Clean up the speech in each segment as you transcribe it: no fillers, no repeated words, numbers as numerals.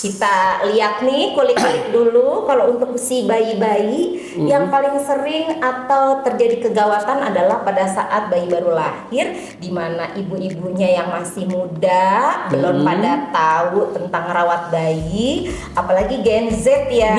Kita lihat nih, kulik-kulik dulu. Kalau untuk si bayi-bayi yang paling sering atau terjadi kegawatan adalah pada saat bayi baru lahir, di mana ibu-ibunya yang masih muda belum pada tahu tentang rawat bayi, apalagi Gen Z ya.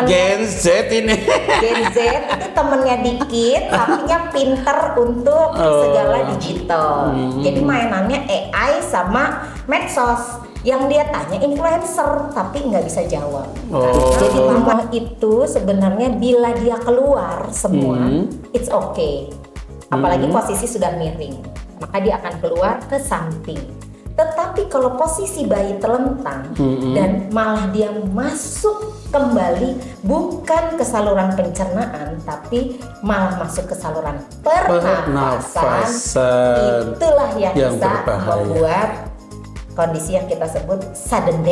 Gen Z ini. Gen Z itu temennya dikit, tapinya pinter untuk segala digital. Jadi mainannya AI sama medsos. Yang dia tanya influencer tapi nggak bisa jawab. Jadi mama itu sebenarnya bila dia keluar semua it's okay. Apalagi posisi sudah miring, maka dia akan keluar ke samping. Tetapi kalau posisi bayi terlentang dan malah dia masuk kembali bukan ke saluran pencernaan tapi malah masuk ke saluran pernafasan, itulah yang bisa membuat kondisi yang kita sebut sudden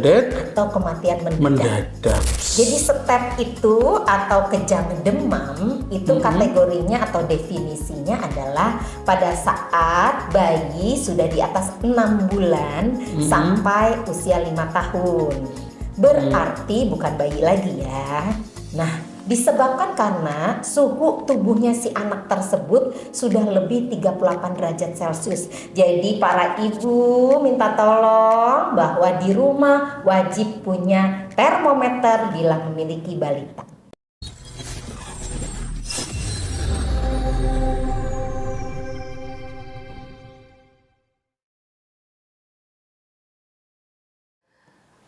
death atau kematian mendadak. Jadi step itu atau kejang demam itu kategorinya atau definisinya adalah pada saat bayi sudah di atas 6 bulan sampai usia 5 tahun. Berarti bukan bayi lagi ya. Nah, disebabkan karena suhu tubuhnya si anak tersebut sudah lebih 38 derajat Celcius. Jadi para ibu minta tolong bahwa di rumah wajib punya termometer bila memiliki balita.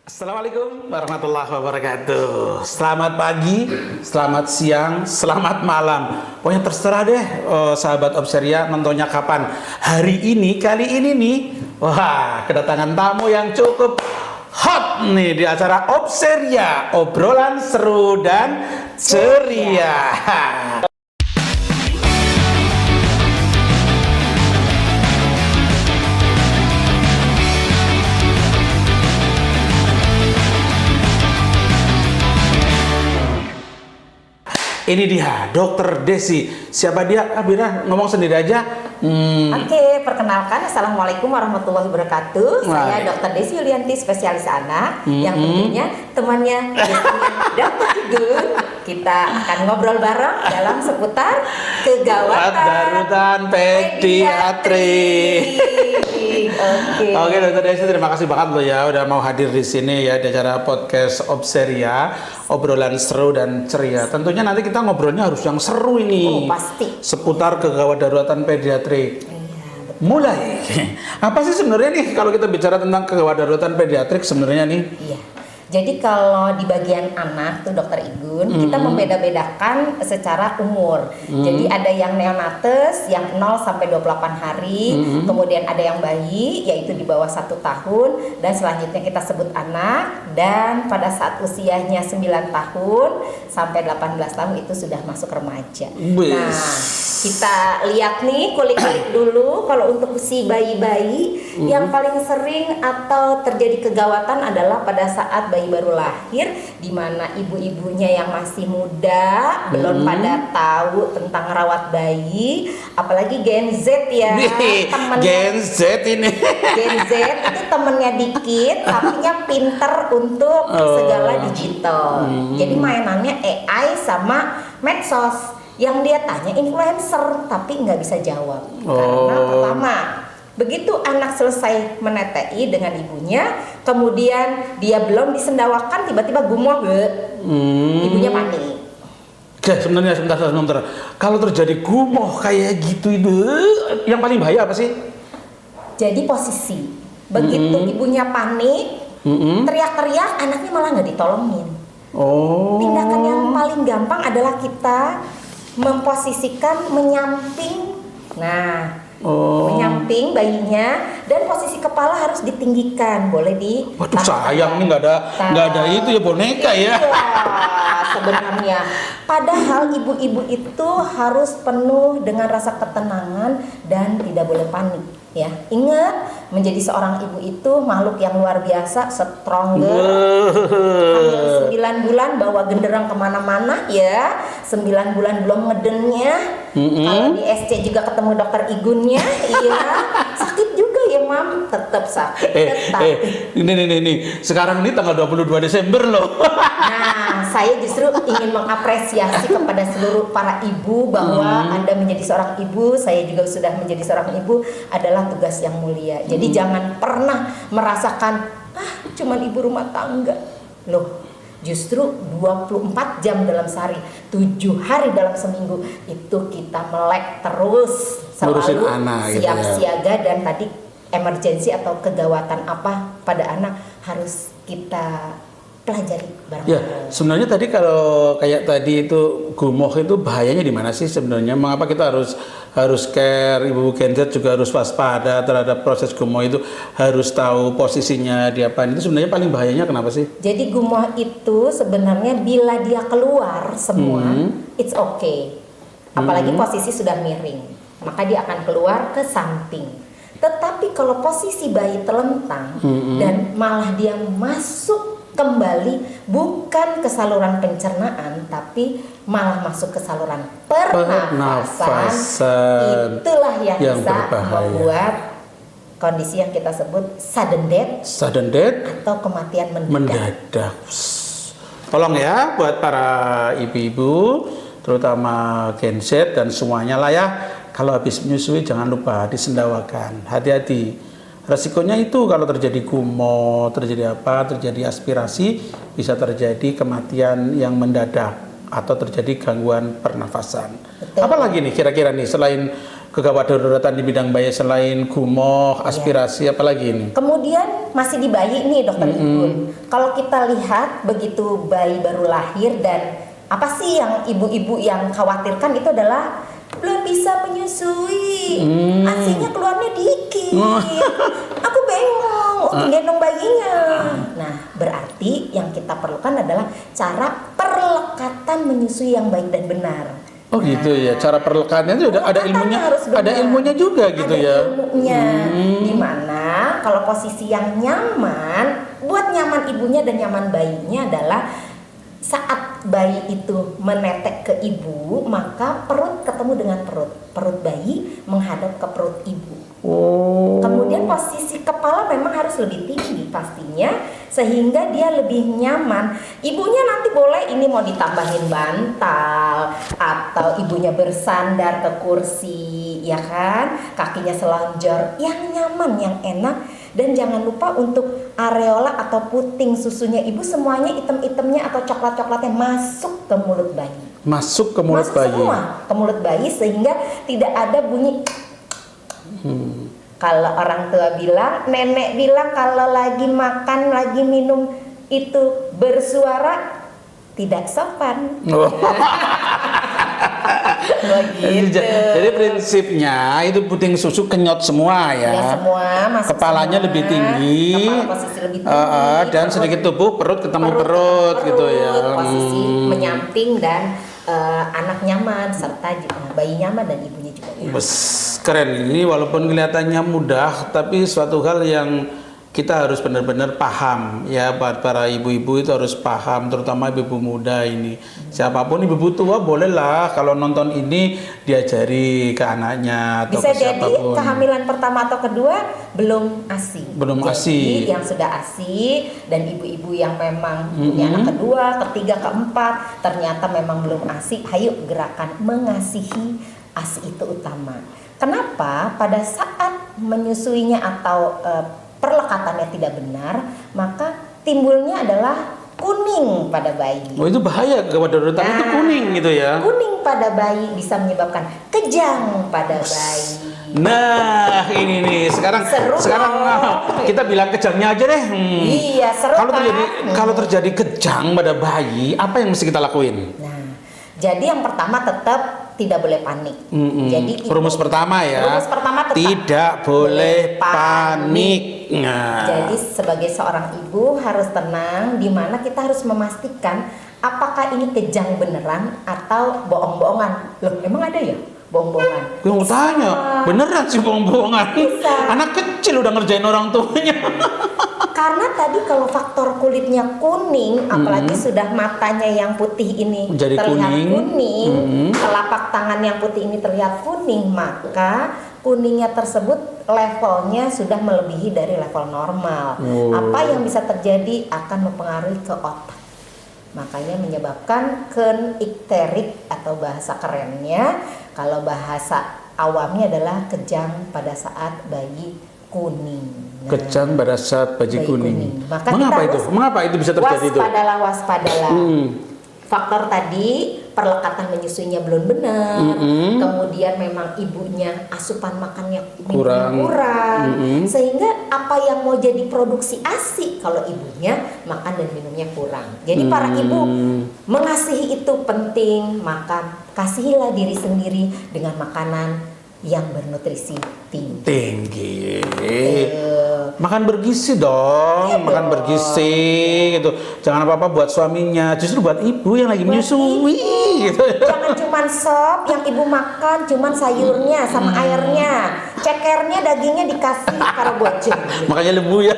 Assalamualaikum warahmatullahi wabarakatuh. Selamat pagi, selamat siang, selamat malam. Pokoknya terserah deh sahabat Obseria nontonnya kapan. Hari ini, kali ini nih, wah kedatangan tamu yang cukup hot nih di acara Obseria, obrolan seru dan ceria. Ini dia, Dokter Desi. Siapa dia? Bira, ngomong sendiri aja. Oke, perkenalkan. Assalamualaikum warahmatullahi wabarakatuh. Saya Dokter Desi Yulianti, spesialis anak. Yang tentunya temannya Dokter Igun. Kita akan ngobrol bareng dalam seputar kegawatan darurat pediatri. Oke, Dokter Desi, terima kasih banget loh ya udah mau hadir di sini ya di acara podcast Obseria, obrolan seru dan ceria. Tentunya nanti kita ngobrolnya harus yang seru ini. Pasti. Seputar kegawat daruratan pediatri. Mulai. Apa sih sebenarnya nih kalau kita bicara tentang kegawat daruratan pediatrik sebenarnya nih? Iya. Jadi kalau di bagian anak tuh Dokter Igun, kita membeda-bedakan secara umur. Jadi ada yang neonates yang 0 sampai 28 hari, kemudian ada yang bayi yaitu di bawah 1 tahun, dan selanjutnya kita sebut anak, dan pada saat usianya 9 tahun sampai 18 tahun itu sudah masuk remaja. Nah, kita lihat nih, kulik-kulik dulu. Kalau untuk si bayi-bayi yang paling sering atau terjadi kegawatan adalah pada saat bayi baru lahir, di mana ibu-ibunya yang masih muda belum pada tahu tentang rawat bayi, apalagi Gen Z ya. Gen Z ini. Gen Z itu temennya dikit, tapinya pinter untuk segala digital. Jadi mainannya AI sama medsos. Yang dia tanya influencer tapi nggak bisa jawab. Karena pertama, begitu anak selesai menetei dengan ibunya, kemudian dia belum disendawakan, tiba-tiba gumoh, ibunya panik. Oke, sebenarnya sebentar. Kalau terjadi gumoh kayak gitu itu, yang paling bahaya apa sih? Jadi posisi, begitu ibunya panik, teriak-teriak, anaknya malah nggak ditolongin. Tindakan yang paling gampang adalah kita memposisikan menyamping. Nah, menyamping bayinya, dan posisi kepala harus ditinggikan, boleh di. Waduh, sayang nih nggak ada itu ya boneka ya. Sebenarnya, padahal ibu-ibu itu harus penuh dengan rasa ketenangan dan tidak boleh panik. Ya, ingat, menjadi seorang ibu itu makhluk yang luar biasa, stronger. Hamil 9 bulan bawa genderang kemana-mana ya. 9 bulan belum ngedennya. Kalau di SC juga ketemu Dokter Igunnya, iya. Sakit juga ya demam tetap sakit. Tetapi Ini. Sekarang ini tanggal 22 Desember loh. nah, saya justru ingin mengapresiasi kepada seluruh para ibu bahwa Anda menjadi seorang ibu, saya juga sudah menjadi seorang ibu, adalah tugas yang mulia. Jadi jangan pernah merasakan cuman ibu rumah tangga. Loh, justru 24 jam dalam sehari, 7 hari dalam seminggu itu kita melek terus, Ngurusin selalu anak gitu siap ya. siaga, dan tadi emergensi atau kegawatan apa pada anak harus kita pelajari Ya, bareng-bareng. sebenarnya tadi kalau kayak tadi itu gumoh itu bahayanya di mana sih sebenarnya? Mengapa kita harus care, ibu Gen Z juga harus waspada terhadap proses gumoh itu, harus tahu posisinya di apa? Itu sebenarnya paling bahayanya kenapa sih? Jadi gumoh itu sebenarnya bila dia keluar semua, it's okay. Apalagi posisi sudah miring, maka dia akan keluar ke samping. Tetapi kalau posisi bayi telentang dan malah dia masuk kembali bukan ke saluran pencernaan, tapi malah masuk ke saluran pernafasan, itulah yang bisa berbahaya. membuat kondisi yang kita sebut sudden death atau kematian mendadak. Tolong ya buat para ibu-ibu, terutama Gen Z dan semuanya lah ya, kalau habis menyusui jangan lupa disendawakan, hati-hati. Resikonya itu kalau terjadi gumoh, terjadi aspirasi, bisa terjadi kematian yang mendadak atau terjadi gangguan pernafasan. Betul. Apalagi nih kira-kira nih selain kegawat daruratan di bidang bayi, selain gumoh, aspirasi, apalagi ini? Kemudian masih di bayi nih Dokter Igun. Kalau kita lihat begitu bayi baru lahir, dan apa sih yang ibu-ibu yang khawatirkan itu adalah belum bisa menyusui, asinya keluarnya dikit, aku bengong untuk gendong bayinya. Nah, berarti yang kita perlukan adalah cara perlekatan menyusui yang baik dan benar. Oh gitu ya, cara perlekatannya itu ada ilmunya juga gitu ya. Ada ilmunya, dimana kalau posisi yang nyaman, buat nyaman ibunya dan nyaman bayinya adalah saat bayi itu menetek ke ibu, maka perut ketemu dengan perut bayi menghadap ke perut ibu. Kemudian posisi kepala memang harus lebih tinggi pastinya, sehingga dia lebih nyaman. Ibunya nanti boleh ini mau ditambahin bantal, atau ibunya bersandar ke kursi, ya kan, kakinya selonjor, yang nyaman, yang enak. Dan jangan lupa untuk areola atau puting susunya ibu semuanya item-itemnya atau coklat-coklatnya masuk ke mulut bayi. Masuk ke mulut bayi. Semua ke mulut bayi, sehingga tidak ada bunyi. Kalau orang tua bilang, nenek bilang kalau lagi makan, lagi minum itu bersuara, tidak sopan. Begitu. Jadi prinsipnya itu puting susu kenyot semua ya. Ya semua masuk. Kepalanya semua. Lebih tinggi. Kepala posisi lebih tinggi. Dan sedikit tubuh perut ketemu perut gitu ya. Posisi menyamping dan anak nyaman serta bayi nyaman dan ibunya juga nyaman. Keren ini, walaupun kelihatannya mudah tapi suatu hal yang kita harus benar-benar paham ya, buat para ibu-ibu itu harus paham, terutama ibu-ibu muda ini. Siapapun ibu-ibu tua bolehlah kalau nonton ini diajari ke anaknya atau bisa ke siapapun. Bisa jadi kehamilan pertama atau kedua belum ASI. Belum jadi, ASI. Yang sudah ASI dan ibu-ibu yang memang punya anak kedua, ketiga, keempat ternyata memang belum ASI, ayo gerakan mengasihi ASI itu utama. Kenapa? Pada saat menyusuinya atau perlekatannya tidak benar, maka timbulnya adalah kuning pada bayi. Oh, itu bahaya, gawat daruratan itu kuning gitu ya. Kuning pada bayi bisa menyebabkan kejang pada bayi. Nah, ini nih sekarang kita bilang kejangnya aja deh. Iya, seru kalau terjadi kejang pada bayi, apa yang mesti kita lakuin? Nah, jadi yang pertama tetap tidak boleh panik. Jadi rumus pertama ya. Rumus pertama tetap tidak boleh panik. Nah. Jadi sebagai seorang ibu harus tenang, di mana kita harus memastikan apakah ini kejang beneran atau bohong-bohongan. Loh, emang ada ya bohong-bohongan? Gue mau tanya, beneran sih bohong-bohongan? Anak kecil udah ngerjain orang tuanya. Karena tadi kalau faktor kulitnya kuning, apalagi sudah matanya yang putih ini jadi terlihat kuning, telapak tangan yang putih ini terlihat kuning, maka kuningnya tersebut levelnya sudah melebihi dari level normal. Apa yang bisa terjadi akan mempengaruhi ke otak. Makanya menyebabkan kenikterik atau bahasa kerennya, kalau bahasa awamnya adalah kejang pada saat bayi kuning. Kejang pada saat bayi kuning. Maka Mengapa itu bisa terjadi itu? Waspadalah. Faktor tadi perlekatan menyusuinya belum benar, kemudian memang ibunya asupan makannya kurang, sehingga apa yang mau jadi produksi ASI kalau ibunya makan dan minumnya kurang. Jadi para ibu mengasihi itu penting, maka kasihilah diri sendiri dengan makanan yang bernutrisi tinggi. Makan bergizi dong, makan bergizi gitu. Jangan apa-apa buat suaminya, justru buat ibu yang lagi menyusui gitu. Jangan cuman sop yang ibu makan, cuman sayurnya sama airnya. Cekernya dagingnya dikasih karo bocor. Makanya lembu ya.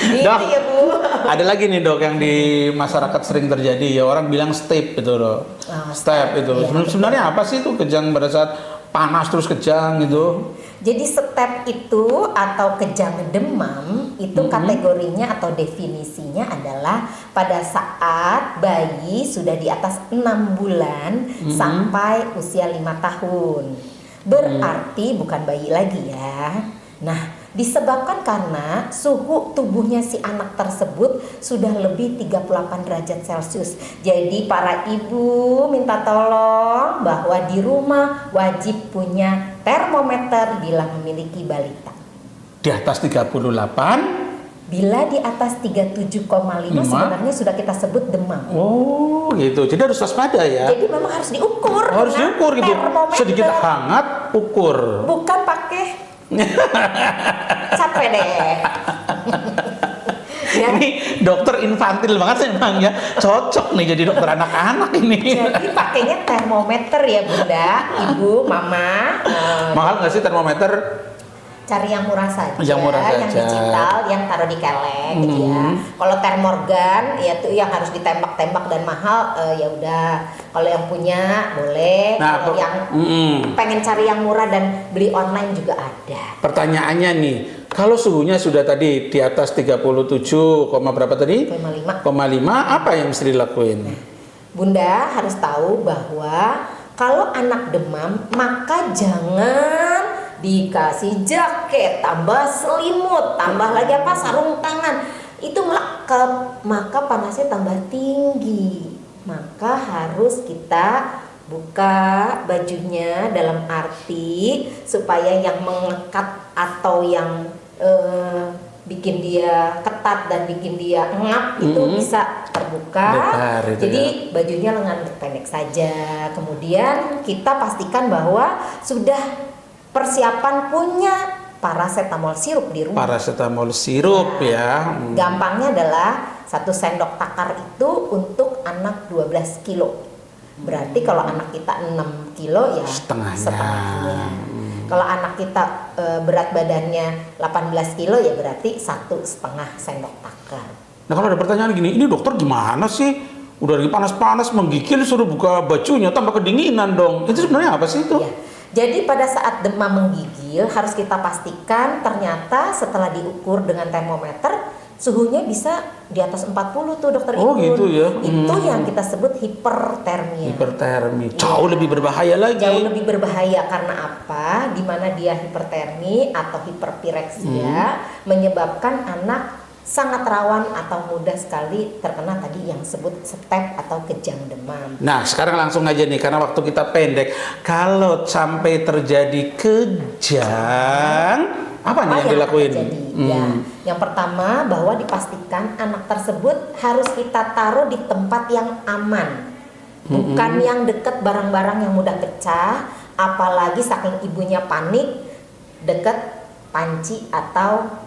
Gitu Dok, ya Bu. ada lagi nih dok yang di masyarakat sering terjadi ya, orang bilang step itu dok. Step itu. Iya. Sebenarnya apa sih itu kejang pada saat panas terus kejang gitu? Jadi step itu atau kejang demam itu kategorinya atau definisinya adalah pada saat bayi sudah di atas 6 bulan sampai usia 5 tahun. Berarti bukan bayi lagi ya. Nah, disebabkan karena suhu tubuhnya si anak tersebut sudah lebih 38 derajat Celcius. Jadi para ibu minta tolong bahwa di rumah wajib punya termometer bila memiliki balita. Di atas 38. Bila di atas 37,5 sebenarnya sudah kita sebut demam. Oh gitu, jadi harus waspada ya. Jadi memang harus diukur. Harus diukur gitu. Termometer. Sedikit hangat, ukur. Bukan pakai capek deh. Ya. Ini dokter infantil banget memang ya. Cocok nih jadi dokter anak-anak ini. Jadi pakainya termometer ya Bunda, Ibu, Mama. Mahal nggak sih termometer? Cari yang murah saja, Yang murah saja. digital, yang taruh di kelek gitu ya. Kalau termorgan ya tuh yang harus ditembak-tembak dan mahal, ya udah. Kalau yang punya boleh. Nah, kalau yang pengen cari yang murah dan beli online juga ada. Pertanyaannya nih, kalau suhunya sudah tadi di atas 37, berapa tadi? 5,5, apa yang mesti dilakuin? Bunda harus tahu bahwa kalau anak demam maka jangan dikasih jaket, tambah selimut, tambah lagi apa sarung tangan, itu melekap, maka panasnya tambah tinggi. Maka harus kita buka bajunya dalam arti supaya yang mengekat atau yang bikin dia ketat dan bikin dia ngap itu bisa terbuka. Jadi bajunya lengan pendek saja. Kemudian kita pastikan bahwa sudah persiapan punya paracetamol sirup di rumah. Paracetamol sirup ya. Gampangnya adalah 1 sendok takar itu untuk anak 12 kilo. Berarti kalau anak kita 6 kilo ya setengahnya. Kalau anak kita berat badannya 18 kilo ya berarti 1,5 sendok takar. Nah kalau ada pertanyaan gini, ini dokter gimana sih? Udah lagi panas-panas menggigil suruh buka bajunya tambah kedinginan dong. Itu sebenarnya apa sih itu? Ya. Jadi pada saat demam menggigil harus kita pastikan ternyata setelah diukur dengan termometer suhunya bisa di atas 40 tuh dokter Igun. Oh gitu ya. Itu yang kita sebut hipertermia. Hipertermi. Jauh lebih berbahaya lagi. Jauh lebih berbahaya karena apa? Di mana dia hipertermi atau hiperpireksia menyebabkan anak sangat rawan atau mudah sekali terkena tadi yang sebut step atau kejang demam. Nah sekarang langsung aja nih karena waktu kita pendek. Kalau sampai terjadi kejang, apa nih yang dilakuin? Ya, yang pertama bahwa dipastikan anak tersebut harus kita taruh di tempat yang aman, bukan yang dekat barang-barang yang mudah pecah, apalagi saking ibunya panik dekat panci atau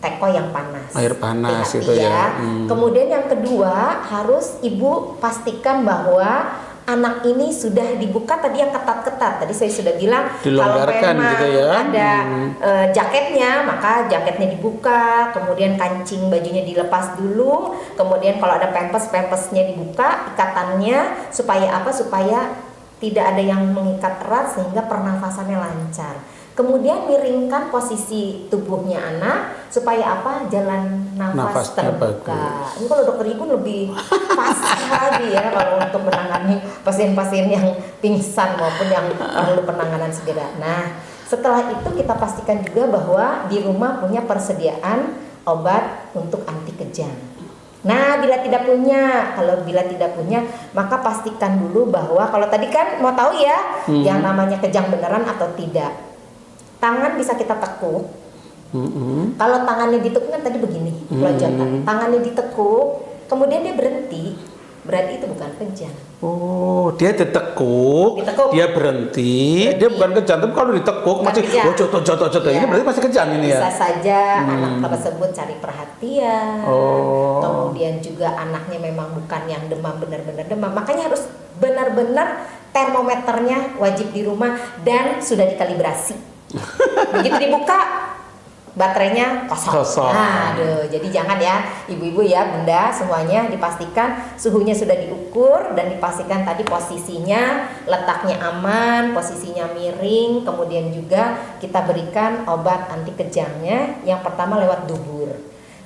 teko yang panas. Air panas hati-hati itu ya. Kemudian yang kedua harus ibu pastikan bahwa anak ini sudah dibuka tadi yang ketat-ketat. Tadi saya sudah bilang kalau memang gitu ya. ada jaketnya maka jaketnya dibuka, kemudian kancing bajunya dilepas dulu, kemudian kalau ada pampers-pampersnya dibuka ikatannya supaya apa? Supaya tidak ada yang mengikat erat sehingga pernafasannya lancar. Kemudian miringkan posisi tubuhnya anak supaya apa? Jalan nafas terbuka. Ini kalau dokter Igun lebih fasih lagi ya kalau untuk menangani pasien-pasien yang pingsan maupun yang perlu penanganan segera. Nah, setelah itu kita pastikan juga bahwa di rumah punya persediaan obat untuk anti kejang. Nah, bila tidak punya, maka pastikan dulu bahwa kalau tadi kan mau tahu ya, yang namanya kejang beneran atau tidak. Tangan bisa kita tekuk. Kalau tangannya ditekuk kan tadi begini, pelonjotan. Tangannya ditekuk, kemudian dia berhenti, berarti itu bukan kejang. Oh, dia ditekuk, dia berhenti, dia bukan kejang. Tapi kalau ditekuk masih jotot ini berarti masih kejang ini ya. Bisa saja anak tersebut cari perhatian. Kemudian juga anaknya memang bukan yang demam, benar-benar demam. Makanya harus benar-benar termometernya wajib di rumah dan sudah dikalibrasi. Begitu dibuka baterainya kosong. Aduh, jadi jangan ya ibu-ibu ya, bunda semuanya dipastikan suhunya sudah diukur dan dipastikan tadi posisinya, letaknya aman, posisinya miring, kemudian juga kita berikan obat anti kejangnya yang pertama lewat dubur.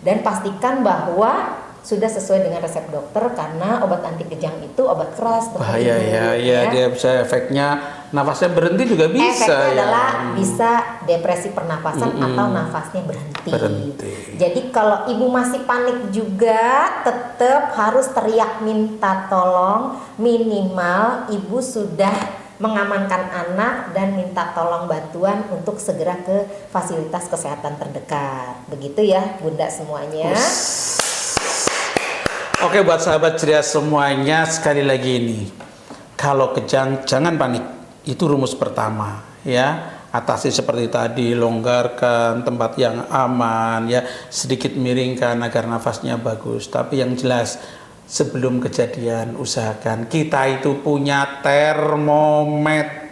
Dan pastikan bahwa sudah sesuai dengan resep dokter karena obat anti kejang itu obat keras. Bahaya ya, dia bisa efeknya nafasnya berhenti juga bisa. Efeknya adalah bisa depresi pernapasan atau nafasnya berhenti. Jadi kalau ibu masih panik juga tetap harus teriak minta tolong, minimal ibu sudah mengamankan anak dan minta tolong bantuan untuk segera ke fasilitas kesehatan terdekat. Begitu ya bunda semuanya. Oke, buat sahabat ceria semuanya, sekali lagi ini, kalau kejang jangan panik, itu rumus pertama ya. Atasi seperti tadi, longgarkan tempat yang aman ya, sedikit miringkan agar nafasnya bagus. Tapi yang jelas sebelum kejadian usahakan kita itu punya termometer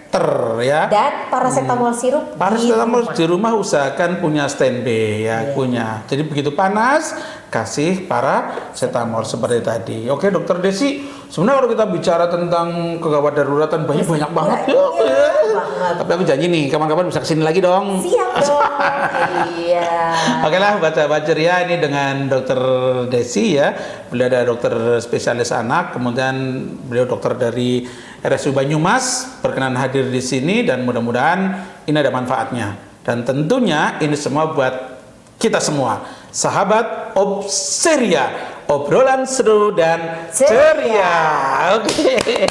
ya. Dan paracetamol sirup. Paracetamol di rumah usahakan punya standby ya, punya. Jadi begitu panas kasih paracetamol seperti tadi. Oke, Dokter Desi, sebenarnya kalau kita bicara tentang kegawat daruratan banyak banget ya. Tapi aku janji nih, kapan-kapan bisa kesini lagi dong. Siap dong. Iya. Oke lah, baca ceria ini dengan Dokter Desi ya. Beliau ada dokter spesialis anak, kemudian beliau dokter dari RSU Banyumas, berkenan hadir di sini dan mudah-mudahan ini ada manfaatnya. Dan tentunya ini semua buat kita semua, sahabat Obseria, obrolan seru dan ceria. Oke.